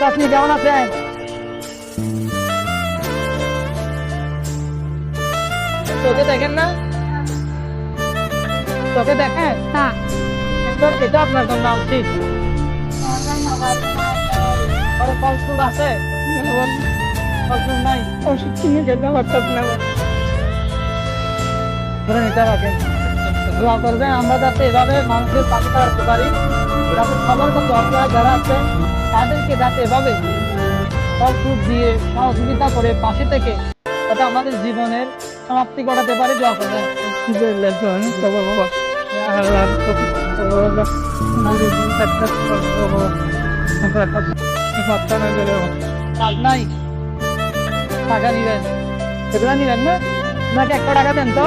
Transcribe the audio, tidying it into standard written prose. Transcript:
আপনি কেমন আছেন? চোখে দেখেন না? চোখে দেখেন না? এটা আপনার জন্য আনছি। ফল ফুল আছে? ফল ফুল নাই? ওষুধ কিনে খেতে পারতাম না। ধরে নিতে রাখেন। দোয়া করবেন আমরা যাতে এভাবে মানুষের পাশে দাঁড়াতে পারি, যাতে সবার মতো আপনারা যারা আছেন তাদেরকে যাতে এভাবে ফল ফুল দিয়ে সহযোগিতা করে পাশে থেকে যাতে আমাদের জীবনের সমাপ্তি ঘটাতে পারে, দোয়া করবেন। কাজ নাই, টাকা নিবেন, এগুলা নিবেন না? আপনাকে 100 টাকা দেন তো।